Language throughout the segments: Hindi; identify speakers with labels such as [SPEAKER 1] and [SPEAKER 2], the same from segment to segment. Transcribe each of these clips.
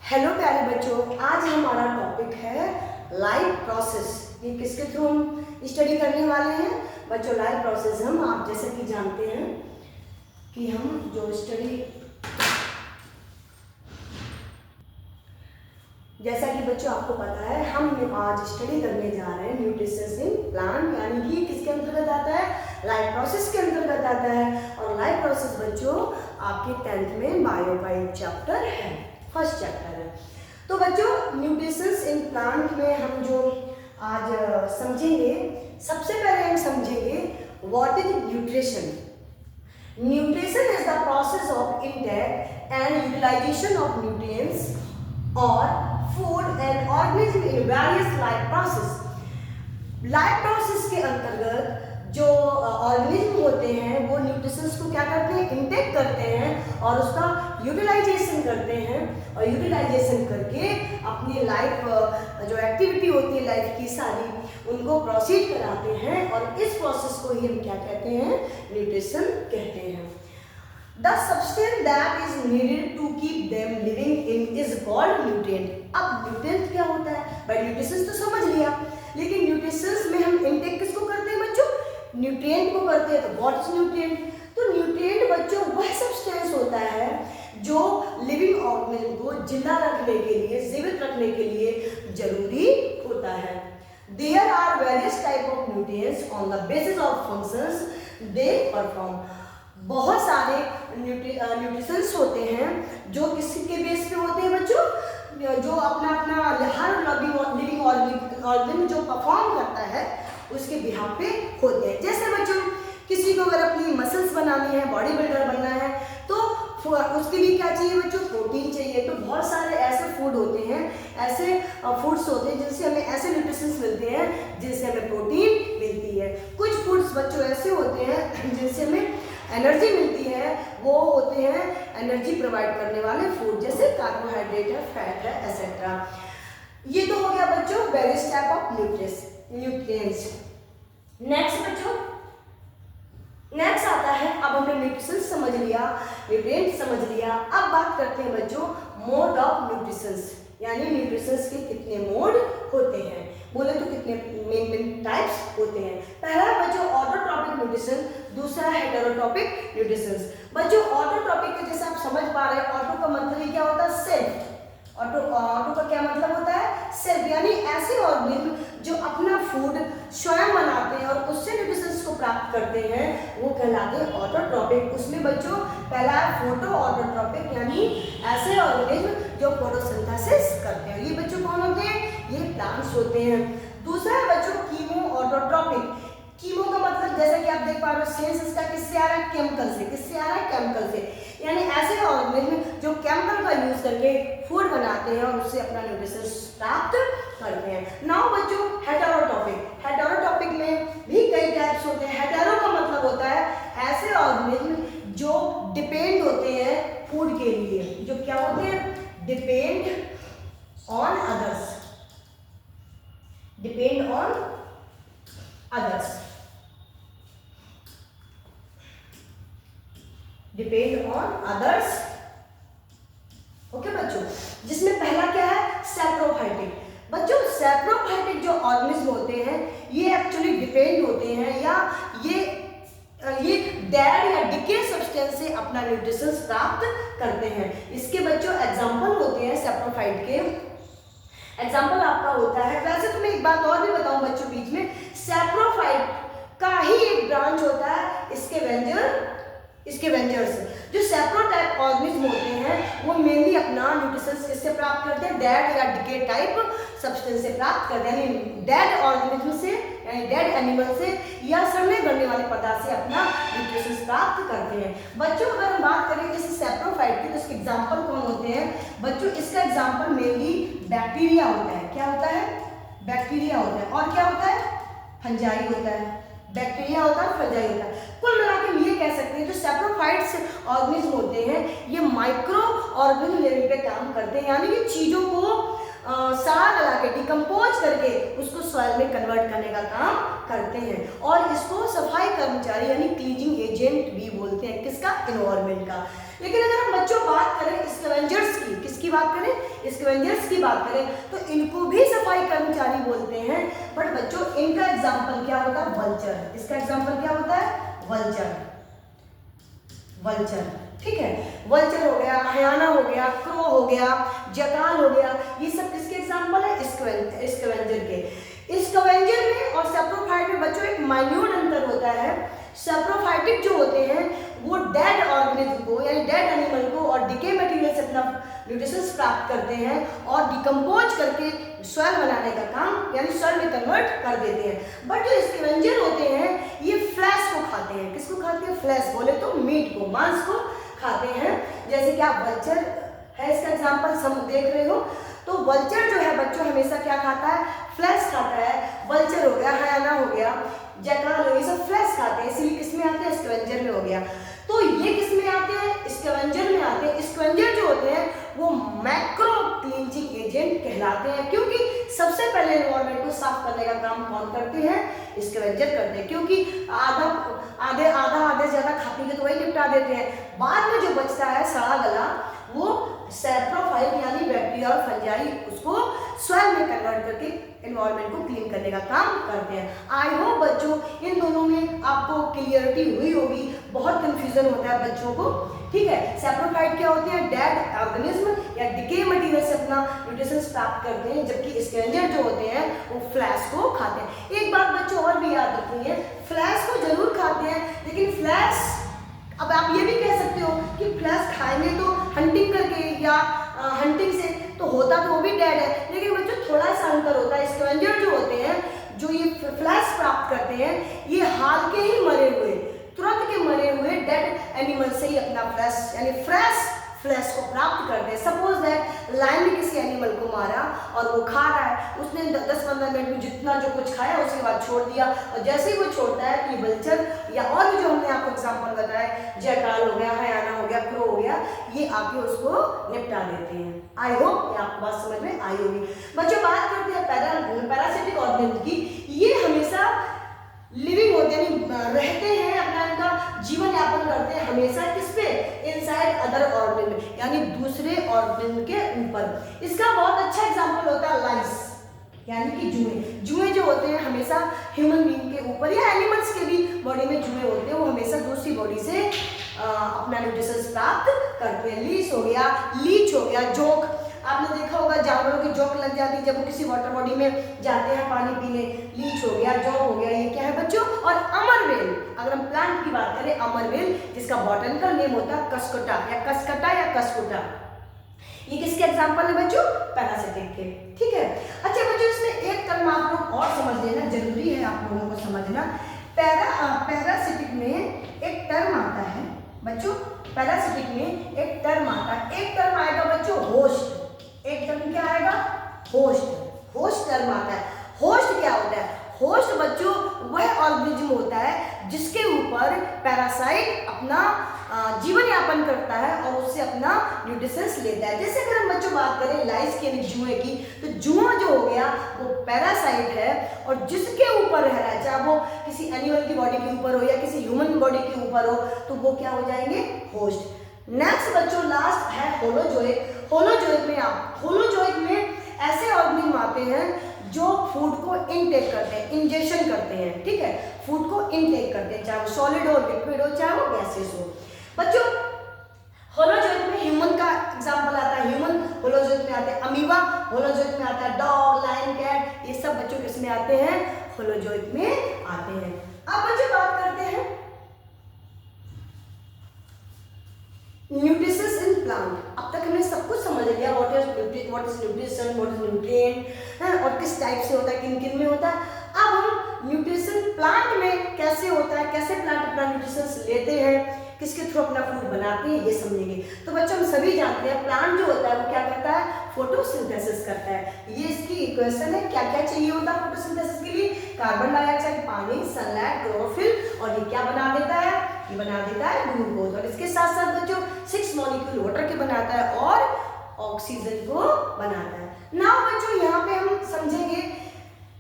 [SPEAKER 1] हेलो प्यारे बच्चों, आज हमारा टॉपिक है लाइफ प्रोसेस। ये किसके थ्रू हम स्टडी करने वाले हैं बच्चों? लाइफ प्रोसेस हम आप जैसे कि जानते हैं कि हम जो स्टडी जैसा कि बच्चों आपको पता है हम आज स्टडी करने जा रहे हैं न्यूट्रिशन इन प्लांट, यानी कि किसके अंतर्गत आता है? लाइफ प्रोसेस के अंतर्गत आता है। और लाइफ प्रोसेस बच्चों आपके 10th में बायो का एक चैप्टर है, फर्स्ट चैप्टर है। तो बच्चों न्यूट्रिशन इन प्लांट में हम जो आज समझेंगे, सबसे पहले हम समझेंगे what is nutrition. Nutrition is the process of intake and utilization of nutrients और food and organism in various life process. Life process के अंतर्गत जो ऑर्गेनिज्म होते हैं वो न्यूट्रिशंस को क्या करते हैं? इनटेक करते हैं और उसका यूटिलाइजेशन करते हैं, और यूटिलाइजेशन करके अपनी लाइफ जो एक्टिविटी होती है लाइफ की सारी उनको प्रोसीड कराते हैं, और इस प्रोसेस को ही हम क्या कहते हैं? न्यूट्रिशन कहते हैं। The substance that is needed to keep them living in is called nutrient। अब न्यूट्रिएंट क्या होता है भाई? न्यूट्रिशंस तो समझ लिया, लेकिन न्यूट्रिशंस में हम इनटेक किसको करते हैं बच्चों? न्यूट्रिएंट को करते हैं। तो व्हाट इज न्यूट्रिएंट? तो न्यूट्रिएंट बच्चों वह सब्सटेंस होता है जो लिविंग ऑर्गेनिज्म को जिंदा रखने के लिए, जीवित रखने के लिए जरूरी होता है। There are various type of nutrients on the basis of functions they perform। बहुत सारे न्यूट्रिशंस होते हैं जो किसके बेस पे होते हैं बच्चों? जो अपना अपना हर लिविंग ऑर्गेनिज्म जो परफॉर्म करता है उसके बिहाफ पे होते हैं। जैसे बच्चों किसी को अगर अपनी मसल्स बनानी है, बॉडी बिल्डर बनना है, तो उसके लिए क्या चाहिए बच्चों? प्रोटीन चाहिए। तो बहुत सारे ऐसे फूड होते हैं, ऐसे फूड्स होते हैं जिनसे हमें ऐसे न्यूट्रिशंस मिलते हैं जिनसे हमें प्रोटीन मिलती है। कुछ फूड्स बच्चों ऐसे होते हैं जिनसे हमें एनर्जी मिलती है, वो होते हैं एनर्जी प्रोवाइड करने वाले फूड, जैसे कार्बोहाइड्रेट है, फैट है, एसेट्रा। ये तो हो गया बच्चों various type of nutrients. Next बच्चों, नेक्स्ट आता है, अब हमने न्यूट्रिशन समझ लिया, न्यूट्रिएंट समझ लिया। अब बात करते हैं बच्चों मोड ऑफ न्यूट्रिशंस, यानी न्यूट्रिशंस के कितने मोड होते हैं, बोले तो कितने मेन टाइप्स होते हैं। पहला बच्चों ऑटोट्रॉपिक न्यूट्रिशन, दूसरा हेटेरोट्रॉपिक न्यूट्रिशन। बच्चों ऑटोट्रॉपिक के जैसे आप समझ पा रहे हैं, ऑटो का मतलब क्या होता है? सेल्फ। ऑटो का क्या मतलब होता है? सेल्फ, यानी ऐसे ऑर्गेनिज्म जो अपना फूड स्वयं बनाते हैं और उससे न्यूट्रिशंस को प्राप्त करते हैं वो कहलाते हैं ऑटोट्रॉपिक। उसमें बच्चों पहला है फोटो ऑटोट्रॉपिक, यानी ऐसे ऑर्गेनिज्म जो फोटोसिंथेसिस करते हैं। ये बच्चों कौन होते हैं? ये प्लांट्स होते हैं। दूसरा है बच्चों कीमो ऑटोट्रॉपिक। कीमो का मतलब जैसा कि आप देख पा रहे हो, सेंस इसका किससे आ रहा है? केमिकल से। किससे आ रहा है? केमिकल से। यानी ऐसे ऑर्गेनिज्म जो केमिकल का यूज करके फूड बनाते हैं और उससे अपना न्यूट्रिशन प्राप्त करते हैं। नाउ बच्चों हेटेरोट्रॉपिक। हेटेरोट्रॉपिक में भी कई टाइप्स होते हैं। हेटेरो का मतलब होता है ऐसे ऑर्गेनिज्म जो डिपेंड होते हैं फूड के लिए, जो क्या होते हैं? Depend on others. Depend on others, depend on others. Okay बच्चों, जिसमें पहला क्या है? सैप्रोफाइटिक। बच्चों सैप्रोफाइटिक जो ऑर्गेनिज्म होते हैं ये एक्चुअली डिपेंड होते हैं, या ये डेड या डिके सब्सटेंस से अपना न्यूट्रिशन प्राप्त करते हैं। इसके बच्चों एग्जांपल होते हैं सैप्रोफाइट के। एग्जाम्पल आपका होता है, वैसे तो मैं एक बात और भी बताऊं बच्चों बीच में, सैप्रोफाइट का ही एक ब्रांच होता है स्कैवेंजर्स। जो सैप्रो टाइप ऑर्गेनिज्म होते हैं वो मेनली अपना न्यूट्रिशन किससे प्राप्त करते हैं? डेड या डिके टाइप सब्सटेंस से प्राप्त करते हैं, यानी डेड ऑर्गेनिज्म से, यानी डेड एनिमल से या सड़ने गलने वाले पदार्थ से अपना न्यूट्रिशन प्राप्त करते हैं। बच्चों अगर हम बात करें जैसे सैप्रोफाइट की, तो इसके एग्जाम्पल कौन होते हैं बच्चों? इसका एग्जाम्पल मेनली बैक्टीरिया होता है। क्या होता है? बैक्टीरिया होता है। और क्या होता है? फंजाई होता है। बैक्टीरिया होता है, फंजाई होता है। कुल मिलाकर हम ये कह सकते हैं जो सैप्रोफाइट्स ऑर्गेनिज्म होते हैं ये माइक्रो ऑर्गेनिज्म लेवल पे काम करते हैं, यानी कि चीजों को सार लगा के डिकम्पोज करके उसको सॉइल में कन्वर्ट करने का काम करते हैं, और इसको सफाई कर्मचारी यानी क्लीजिंग एजेंट भी बोलते हैं। किसका? एनवायरनमेंट का। लेकिन अगर हम बच्चों बात करें स्कैवेंजर्स की, किसकी बात करें, स्कैवेंजर्स की बात करें, तो इनको भी सफाई कर्मचारी बोलते हैं। बट बच्चों इनका एग्जाम्पल क्या होता है, वल्चर। इसका एग्जाम्पल क्या होता है, वल्चर। वल्चर, ठीक है, वल्चर हो गया, हयाना हो गया, क्रो हो गया, जकाल हो गया, ये सब किसके एग्जाम्पल है, स्कैवेंजर के। स्कैवेंजर में और सैप्रोफाइट में बच्चों एक माइन्यूट अंतर होता है। सैप्रोफाइटिक जो होते हैं वो डेड ऑर्गेनिज्म को यानी डेड एनिमल को और डिके मटेरियल से अपना न्यूट्रिशंस प्राप्त करते हैं और डिकम्पोज करके सॉइल बनाने का काम यानी सॉइल में कन्वर्ट कर देते हैं। बट जो स्कैवेंजर होते हैं ये फ्लैश को खाते हैं। किसको खाते हैं, फ्लैश बोले तो मीट को, मांस को खाते हैं। जैसे कि आप वल्चर है इसका एग्जाम्पल सब देख रहे हो, तो वल्चर जो है बच्चों हमेशा क्या खाता है, फ्लैश खाता है। वल्चर हो गया, हयाना हो गया, जैकाल हो गया, ये सब फ्लैश खाते हैं, इसीलिए किसमें आते हैं, स्कैवेंजर में हो गया। तो ये किसमें आते हैं, स्कैवेंजर में आते हैं। स्कैवेंजर जो होते हैं वो मैक्रो क्लींजिंग एजेंट कहलाते हैं, क्योंकि सबसे पहले एनवायरनमेंट को साफ करने का काम कौन करते हैं, स्कैवेंजर करते हैं। क्योंकि आधे ज्यादा खा पी के तो वही निपटा देते हैं, बाद में जो बचता है सड़ा गला वो सैप्रोफाइट यानी बैक्टीरिया और फंजाई उसको सॉइल में कन्वर्ट करके एनवायरनमेंट को क्लीन करने का काम करते हैं। आई होप बच्चों इन दोनों में आपको क्लियरिटी हुई होगी, बहुत कंफ्यूजन होता है बच्चों को, ठीक है। सैप्रोफाइट क्या होते हैं, डेड ऑर्गेनिज्म या डिके मटेरियल से अपना न्यूट्रिशंस प्राप्त करते हैं, जबकि स्कैवेंजर जो होते हैं वो फ्लैश को खाते हैं। एक बात बच्चों और भी याद रखनी है, फ्लैश को जरूर खाते हैं, लेकिन फ्लैश अब आप ये भी कह सकते हो कि फ्लैश खाएंगे तो हंटिंग करके या हंटिंग से तो होता तो वो भी डेड है, लेकिन बच्चों थोड़ा सा अंतर होता है। स्कैवेंजर जो होते हैं जो ये फ्लैश प्राप्त करते हैं ये हाल के ही मरे हुए, तुरंत के मरे हुए डेड एनिमल से ही अपना फ्लैश यानी फ्रेश फ्लैश को प्राप्त करते हैं। सपोज दैट लायन ने किसी एनिमल को मारा और वो खा रहा है, उसने 10-15 मिनट में जितना जो कुछ खाया उसके बाद छोड़ दिया, और जैसे ही वो छोड़ता है कि वल्चर या और भी जो हमने आपको एग्जांपल बताया, जैकाल हो गया, हयाना हो गया, क्रो हो गया, ये आके उसको निपटा देते हैं। आई होप ये आपको बात समझ में आई होगी। बच्चों बात करते हैं पैरासिटिक ऑर्गेनिज्म की। ये हमेशा लिविंग होते हैं, रहते हैं, अपना इनका जीवन यापन करते हैं हमेशा किस पे, इनसाइड अदर ऑर्गेनिज्म यानी दूसरे ऑर्गेनिज्म के ऊपर। इसका बहुत अच्छा एग्जांपल होता है लाइस यानी कि जुएं। जुएं जो होते हैं हमेशा ह्यूमन बीइंग के ऊपर या एनिमल्स के भी बॉडी में जुएं होते हैं, वो हमेशा दूसरी बॉडी से अपना न्यूट्रिशंस प्राप्त करते हैं। लीच हो गया, जोंक, आपने देखा होगा जानवरों की जोंक लग जाती है जब वो किसी वाटर बॉडी में जाते हैं पानी पीने, लीच हो गया, जोंक हो गया, ये क्या है बच्चों। और अमरवेल, अगर हम प्लांट की बात करें, अमरवेल जिसका बॉटनिकल नेम होता है कसकटा या कसकुटा, ये किसके एग्जांपल है बच्चों, पैरासिटिक के, ठीक है। अच्छा बच्चों इसमें एक टर्म आप लोग और समझ लेना, जरूरी है आप लोगों को समझना। पैरासिटिक में एक टर्म आता है बच्चों, पैरासिटिक में एक टर्म आता है, एक टर्म आएगा बच्चों होस्ट, एक टर्म क्या आएगा, होस्ट टर्म आता है। होस्ट क्या होता है, होस्ट बच्चों वह ऑर्गेनिज्म होता है जिसके ऊपर पैरासाइट अपना जीवन यापन करता है और उससे अपना न्यूट्रिशंस लेता है। जैसे अगर हम बच्चों बात करें लाइस की जुएं की, तो जुआ जो हो गया वो पैरासाइट है और जिसके ऊपर रह रहा है, चाहे वो किसी एनिमल की बॉडी के ऊपर हो या किसी ह्यूमन बॉडी के ऊपर हो, तो वो क्या हो जाएंगे, होस्ट। नेक्स्ट बच्चों लास्ट है होलोजोइक। होलोजोइक में ऐसे ऑर्गेनिज्म आते हैं जो फूड को इनटेक करते हैं, इंजेक्शन करते हैं, ठीक है, फूड को इनटेक करते हैं, चाहे वो सॉलिड हो, लिक्विड हो, चाहे वो गैसेस हो। बच्चों होलोजोइक में ह्यूमन का एग्जांपल आता है, ह्यूमन होलोजोइक में आते हैं, अमीबा होलोजोइक में आता है, डॉग, लायन, कैट, ये सब बच्चों किसमें आते हैं, होलोजोइक में आते हैं। अब बच्चों बात करते हैं न्यूट्रिशंस इन प्लांट। अब तक हमने सब कुछ समझ लिया, what is nutrition, what is nutrient और किस टाइप से होता है, किन किन में होता है। अब हम न्यूट्रिशन प्लांट में कैसे होता है, कैसे प्लांट अपना न्यूट्रिशंस लेते हैं, किसके थ्रू अपना फूड बनाते हैं, ये समझेंगे। तो बच्चों हम सभी जानते हैं प्लांट जो होता है वो क्या करता है, फोटोसिंथेसिस करता है। ये इसकी इक्वेशन है, क्या क्या चाहिए होता है फोटोसिंथेसिस के लिए, कार्बन डाइऑक्साइड, पानी, सनलाइट, क्लोरोफिल, और ये क्या बना देता है, ये बना देता है ग्लूकोज, और इसके साथ साथ बच्चों 6 मॉलिक्यूल वाटर के बनाता है और ऑक्सीजन को बनाता है। नाउ बच्चों यहाँ पे हम समझेंगे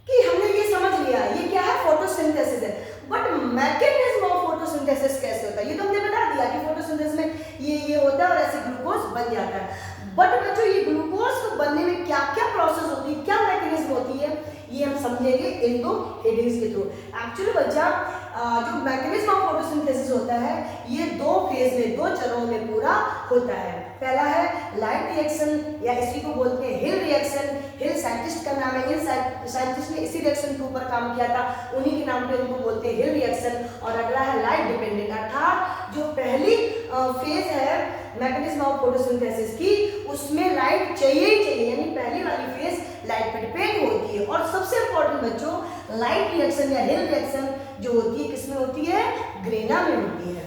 [SPEAKER 1] कि हमने ये समझ लिया ये क्या है, फोटोसिंथेसिस है, बट मैकेनिज्म ऑफ फोटोसिंथेसिस कैसे होता है ये तो हमने बता दिया कि फोटोसिंथेसिस में ये होता है और ऐसे ग्लूकोज बन जाता है। बट बच्चों ये ग्लूकोज को बनने में क्या क्या प्रोसेस होती है, क्या मैकेनिज्म होती है, ये हम समझेंगे इन दो हेडिंग्स के थ्रू। एक्चुअली बच्चा जो मैकेनिज्म ऑफ फोटोसिंथेसिस होता है ये दो फेज में, दो चरणों में पूरा होता है। पहला है लाइट रिएक्शन या इसी को बोलते हैं हिल रिएक्शन। हिल साइंटिस्ट का नाम है, हिल साइंटिस्ट ने इसी रिएक्शन के ऊपर काम किया था, उन्हीं के नाम पे उनको बोलते हैं हिल रिएक्शन। और अगला है लाइट डिपेंडेंट, अर्थात जो पहली फेज है मैकेनिज्म ऑफ फोटोसिंथेसिस की उसमें लाइट चाहिए ही चाहिए, यानी पहली वाली फेज लाइट पे डिपेंड होती है। और सबसे इंपॉर्टेंट बच्चों लाइट रिएक्शन या हिल रिएक्शन जो होती है किसमें होती है, ग्रेना में होती है।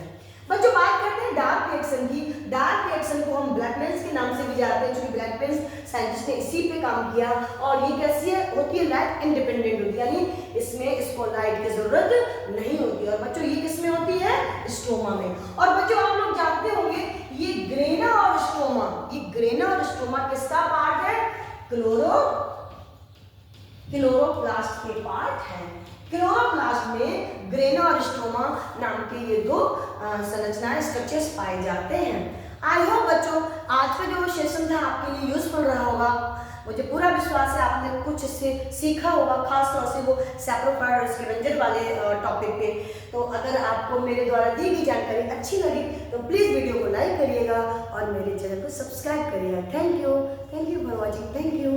[SPEAKER 1] बच्चों बात करते हैं डार्क रिएक्शन की। डार्क रिएक्शन को हम ब्लैकमेन्स के नाम से भी जानते हैं, क्योंकि ब्लैकमेन्स साइंटिस्ट ने इसी पे काम किया। और ये कैसी है होती है, लाइट इंडिपेंडेंट होती है, यानी इसमें इसको लाइट की जरूरत नहीं होती। और बच्चों ये किसमें होती है, स्ट्रोमा में। और बच्चों आप लोग जानते होंगे ये ग्रेना और स्ट्रोमा, ये ग्रेना और स्ट्रोमा किसका पार्ट है, क्लोरोप्लास्ट के पार्ट है। क्लोरोप्लास्ट में ग्रेना और स्ट्रोमा नाम के ये दो संरचनाएं, स्ट्रक्चर्स पाए जाते हैं। आई होप बच्चों आज का जो सेशन था आपके लिए यूजफुल रहा होगा। मुझे पूरा विश्वास है आपने कुछ इससे सीखा होगा, खास तौर से वो सैप्रोफाइट और स्कैवेंजर वाले टॉपिक पे। तो अगर आपको मेरे द्वारा दी गई जानकारी अच्छी लगी तो प्लीज़ वीडियो को लाइक करिएगा और मेरे चैनल को सब्सक्राइब करिएगा। Thank you for watching, thank you.